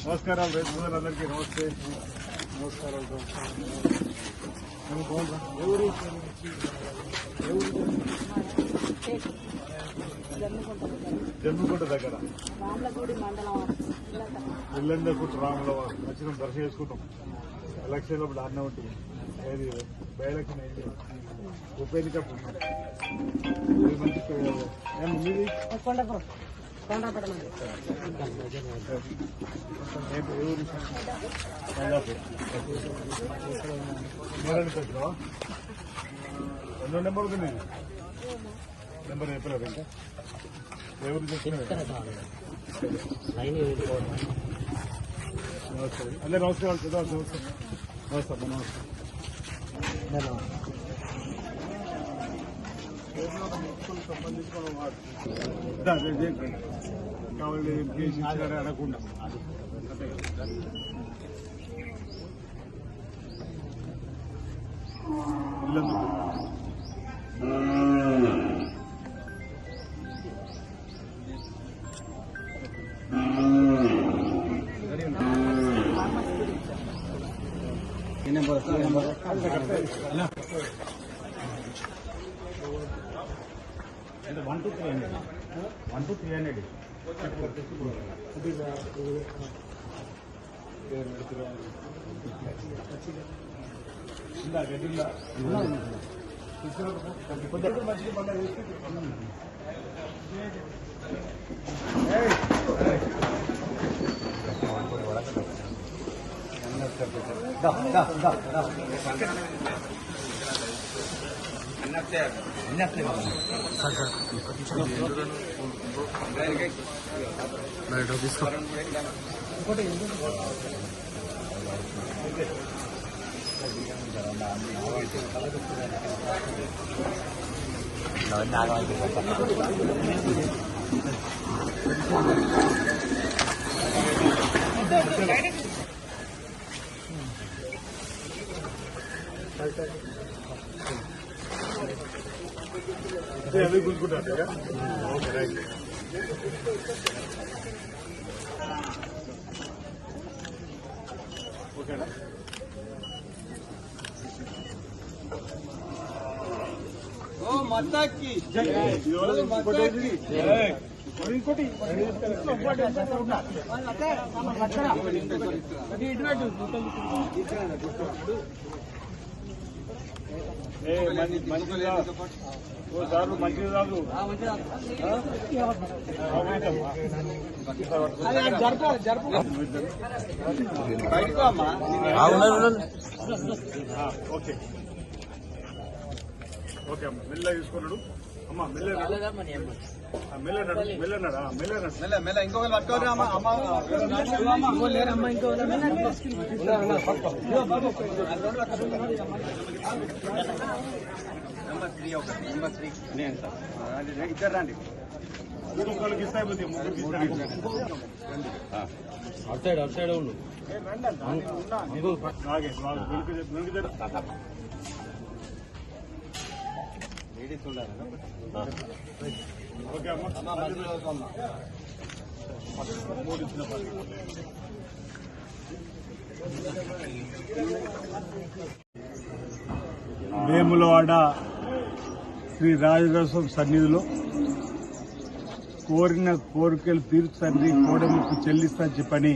నమస్కారాలు రైతులందరికీ నమస్తే. నమస్కారాలు. జమ్మికుంట దగ్గర ఇల్లందకుట్టు రాముల వచ్చినాం, దర్శనం చేసుకుంటాం. ఎలక్షన్ అప్పుడు అన్న ఉంటుంది, ఏది బై ఎలక్షన్ అయింది, ఉప ఎన్నిక మంచి ఎన్నో నెంబర్ ఉంది, నెంబర్ చెప్పలేదు ఇంకా ఎవరు చెప్పిన. అదే నమస్కారం. నమస్తే కావాలి అనకుండా ఇల్లందుకు అంటే 1 to 300 1 to 300 అదే గుర్తుకుంటారు. Okay right. ఓకేనా? మాతాకి జై. ఇంకోటి మంచిది రాదు. ఓకే ఓకే అమ్మ మెల్లగా తీసుకున్నాడు. అమ్మ మెల్ల ఇంకొక ఇద్దరు రండి. ఇంకొకరికి ఇస్తాయి అటు సైడ్ ఉండు. ఓకే అమ్మ వేములవాడ శ్రీ రాజరాజస్వామి సన్నిధిలో కోరిన కోరికలు తీర్చండి, కోడముక్కు చెల్లిస్తా చెప్పని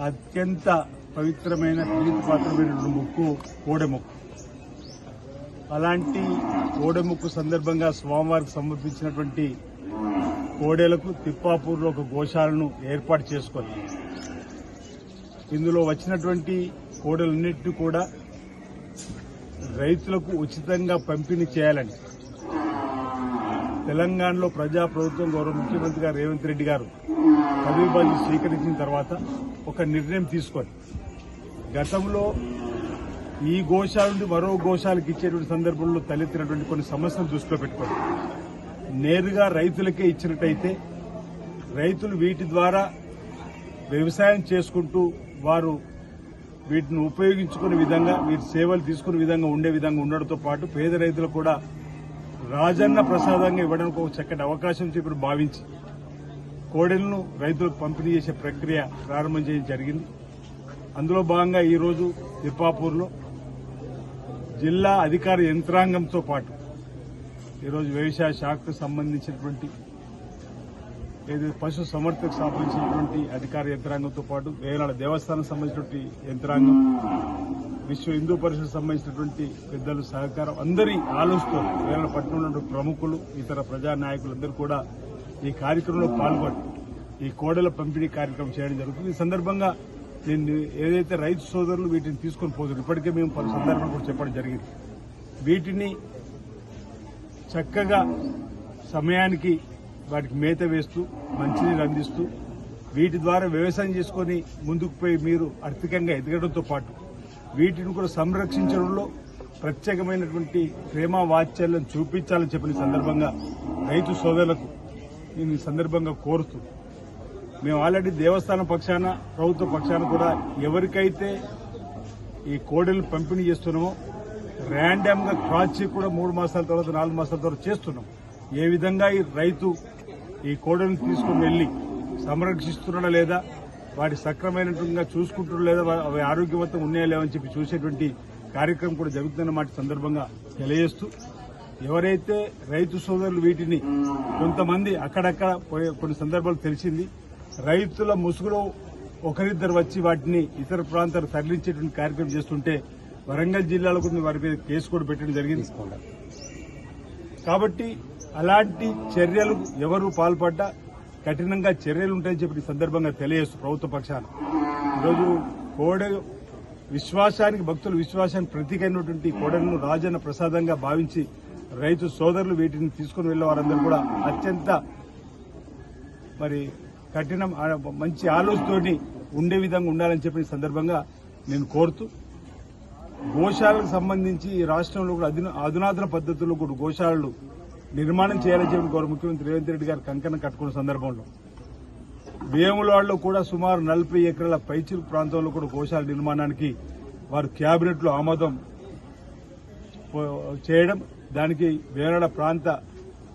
అత్యంత పవిత్రమైన ప్రీతిపాత్రమైన ముక్కు కోడెముక్కు. అలాంటి కోడెముక్కు సందర్భంగా స్వామివారికి సమర్పించినటువంటి కోడేలకు తిప్పాపూర్లో ఒక గోశాలను ఏర్పాటు చేసుకొని ఇందులో వచ్చినటువంటి కోడలన్నింటినీ కూడా రైతులకు ఉచితంగా పంపిణీ చేయాలని తెలంగాణలో ప్రజాప్రభుత్వం గౌరవ ముఖ్యమంత్రి గారు రేవంత్ రెడ్డి గారు పదవి స్వీకరించిన తర్వాత ఒక నిర్ణయం తీసుకొని గతంలో ఈ గోశాల నుండి మరో గోశాలకు ఇచ్చేటువంటి సందర్భంలో తలెత్తినటువంటి కొన్ని సమస్యలు దృష్టిలో పెట్టుకోండి. నేరుగా రైతులకే ఇచ్చినట్టయితే రైతులు వీటి ద్వారా వ్యవసాయం చేసుకుంటూ వారు వీటిని ఉపయోగించుకునే విధంగా వీటి సేవలు తీసుకునే విధంగా ఉండే విధంగా ఉండడంతో పాటు పేద రైతులకు కూడా రాజన్న ప్రసాదంగా ఇవ్వడానికి ఒక చక్కటి అవకాశం ఇప్పుడు భావించి కోడెలను రైతులకు పంపిణీ చేసే ప్రక్రియ ప్రారంభం చేయడం జరిగింది. అందులో భాగంగా ఈరోజు తిప్పాపూర్లో జిల్లా అధికార యంత్రాంగంతో పాటు ఈరోజు వ్యవసాయ శాఖకు సంబంధించినటువంటి ఏదైతే పశు సంవర్ధకు సంబంధించినటువంటి అధికార యంత్రాంగంతో పాటు వేలాడ దేవస్థానం సంబంధించినటువంటి యంత్రాంగం, విశ్వ హిందూ పరిషత్ సంబంధించినటువంటి పెద్దలు సహకారం అందరి ఆలోచనతో వేలాడ పట్టణంలో ప్రముఖులు ఇతర ప్రజా నాయకులందరూ కూడా ఈ కార్యక్రమంలో పాల్గొని ఈ కోడల పంపిణీ కార్యక్రమం చేయడం జరుగుతుంది. ఈ సందర్భంగా నేను ఏదైతే రైతు సోదరులు వీటిని తీసుకొని పోతున్నారు, ఇప్పటికే మేము పలు సందర్భాలు కూడా చెప్పడం జరిగింది. వీటిని చక్కగా సమయానికి వాటికి మేత వేస్తూ మంచినీరు అందిస్తూ వీటి ద్వారా వ్యవసాయం చేసుకుని ముందుకు పోయి మీరు ఆర్థికంగా ఎదగడంతో పాటు వీటిని కూడా సంరక్షించడంలో ప్రత్యేకమైనటువంటి ప్రేమ వాత్సల్యం చూపించాలని చెప్పిన సందర్భంగా రైతు సోదరులకు నేను ఈ సందర్భంగా కోరుతూ మేము ఆల్రెడీ దేవస్థానం పక్షాన ప్రభుత్వ పక్షాన కూడా ఎవరికైతే ఈ కోడెలు పంపిణీ చేస్తున్నామో ర్యాండమ్ గా క్రాస్ చెక్ కూడా 3 మాసాల తర్వాత 4 మాసాల తర్వాత చేస్తున్నాం. ఏ విధంగా ఈ రైతు ఈ కోడెలను తీసుకుని వెళ్లి సంరక్షిస్తున్నాడా లేదా, వాటి సక్రమైనట్టుగా చూసుకుంటున్నా లేదా, అవి ఆరోగ్యవంతంగా ఉన్నాయా లేవని చెప్పి చూసేటువంటి కార్యక్రమం కూడా జరుగుతున్నమాట సందర్భంగా తెలియజేస్తూ ఎవరైతే రైతు సోదరులు వీటిని కొంతమంది అక్కడక్కడ కొన్ని సందర్భాలు తెలిసింది రైతుల ముసుగులో ఒకరిద్దరు వచ్చి వాటిని ఇతర ప్రాంతాలకు తరలించేటువంటి కార్యక్రమం చేస్తుంటే వరంగల్ జిల్లాలో కొన్ని వారి మీద కేసు కూడా పెట్టడం జరిగింది. కాబట్టి అలాంటి చర్యలు ఎవరు పాల్పడ్డా కఠినంగా చర్యలు ఉంటాయని చెప్పి ఈ సందర్భంగా తెలియజేస్తూ ప్రభుత్వ పక్షాన ఈరోజు కోడె విశ్వాసానికి భక్తుల విశ్వాసానికి ప్రతీకైనటువంటి కోడెలను రాజన్న ప్రసాదంగా భావించి రైతు సోదరులు వీటిని తీసుకుని వెళ్లే వారందరూ కూడా అత్యంత కఠినం మంచి ఆలోచనతోటి ఉండే విధంగా ఉండాలని చెప్పిన సందర్భంగా నేను కోరుతూ గోశాలకు సంబంధించి ఈ రాష్ట్రంలో కూడా అధునాతన పద్దతుల్లో కూడా గోశాలలు నిర్మాణం చేయాలని చెప్పి గౌరవ ముఖ్యమంత్రి రేవంత్ రెడ్డి గారు కంకణం కట్టుకున్న సందర్భంలో వేములవాడలో కూడా సుమారు 40 ఎకరాల పైచిలుకు ప్రాంతంలో కూడా గోశాల నిర్మాణానికి వారు కేబినెట్ లో ఆమోదం చేయడం, దానికి వేములవాడ ప్రాంత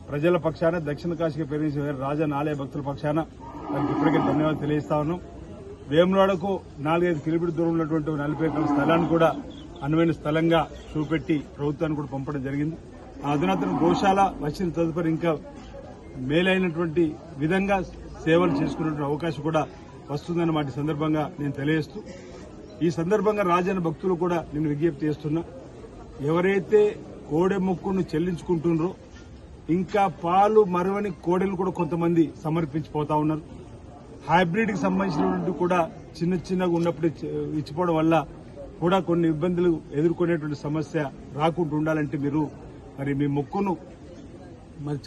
ప్రజల పక్షాన దక్షిణ కాశీకి పేరు రాజన్న ఆలయ భక్తుల పక్షాన వారికి ఇప్పటికే ధన్యవాదాలు తెలియజేస్తా ఉన్నాం. వేములవాడకు 4-5 కిలోమీటర్ల దూరం ఉన్నటువంటి 40 ఎకరాల స్థలాన్ని కూడా అనువైన స్థలంగా చూపెట్టి ప్రభుత్వానికి కూడా పంపడం జరిగింది. ఆ అధునాతన గోశాల వచ్చిన తదుపరి ఇంకా మేలైనటువంటి విధంగా సేవలు చేసుకునే అవకాశం కూడా వస్తుందన్నమాట సందర్భంగా నేను తెలియజేస్తూ ఈ సందర్భంగా రాజన్న భక్తులు కూడా నేను విజ్ఞప్తి చేస్తున్నా, ఎవరైతే కోడె మొక్కును చెల్లించుకుంటున్నారో ఇంకా పాలు మరవని కోడెలు కూడా కొంతమంది సమర్పించిపోతా ఉన్నారు. హైబ్రిడ్ కి సంబంధించినటువంటి కూడా చిన్నగా ఉన్నప్పుడు ఇచ్చిపోవడం వల్ల కూడా కొన్ని ఇబ్బందులు ఎదుర్కొనేటువంటి సమస్య రాకుండా ఉండాలంటే మీరు మీ మొక్కును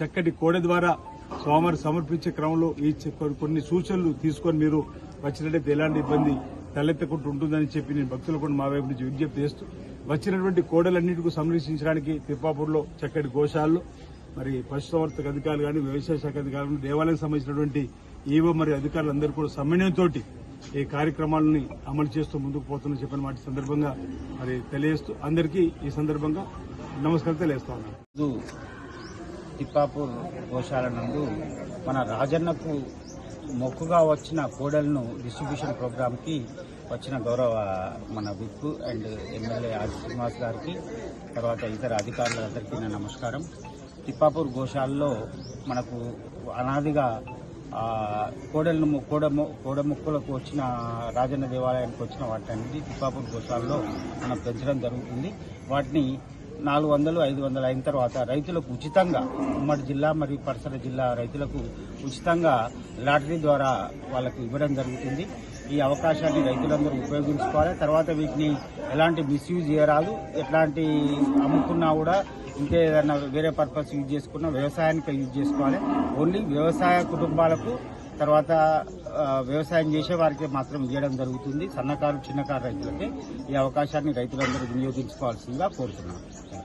చక్కటి కోడె ద్వారా స్వామివారి సమర్పించే క్రమంలో ఈ కొన్ని సూచనలు తీసుకొని మీరు వచ్చినట్లయితే ఎలాంటి ఇబ్బంది తలెత్తకుండా ఉంటుందని చెప్పి నేను భక్తులకు కూడా మా వైపు నుంచి విజ్ఞప్తి చేస్తూ వచ్చినటువంటి కోడలన్నింటికి సంరక్షించడానికి తిప్పాపూర్లో చక్కటి గోశాలలో పశుసంవర్ధక అధికారులు కానీ వ్యవసాయ శాఖ అధికారులు దేవాలయం సంబంధించినటువంటి ఈవో మరియు అధికారులందరూ కూడా సమన్వయంతో ఈ కార్యక్రమాలని అమలు చేస్తూ ముందుకు పోతున్న చెప్పిన మాట సందర్భంగా తెలియజేస్తూ అందరికీ ఈ సందర్భంగా నమస్కారం తెలియజేస్తా ఉన్నాను. తిప్పాపూర్ గోశాల నందు మన రాజన్నకు మొక్కుగా వచ్చిన కోడలను డిస్ట్రిబ్యూషన్ ప్రోగ్రామ్ కి వచ్చిన గౌరవ మన whip and MLA R Srinivas గారికి, తర్వాత ఇతర అధికారులందరికీ నా నమస్కారం. తిప్పాపూర్ గోశాలలో మనకు అనాదిగా కోడ మొక్కులకు వచ్చిన రాజన్న దేవాలయానికి వచ్చిన వాటిని తిప్పాపూర్ గోశాలలో మనం పెంచడం జరుగుతుంది. వాటిని 400-500 అయిన తర్వాత రైతులకు ఉచితంగా ఉమ్మడి జిల్లా మరియు పరిసర జిల్లా రైతులకు ఉచితంగా లాటరీ ద్వారా వాళ్ళకు ఇవ్వడం జరుగుతుంది. ఈ అవకాశాన్ని రైతులందరూ ఉపయోగించుకోవాలి. తర్వాత వీటిని ఎలాంటి మిస్యూజ్ చేయరాదు, ఎట్లాంటి అమ్ముకున్నా కూడా ఇంకేదన్నా వేరే పర్పస్ యూజ్ చేసుకున్నా వ్యవసాయానికి యూజ్ చేసుకోవాలి. ఓన్లీ వ్యవసాయ కుటుంబాలకు తర్వాత వ్యవసాయం చేసే వారికి మాత్రం ఇవ్వడం జరుగుతుంది. సన్నకారు చిన్నకారు రైతులకే ఈ అవకాశాన్ని రైతులందరూ వినియోగించుకోవాల్సిందిగా కోరుతున్నాను.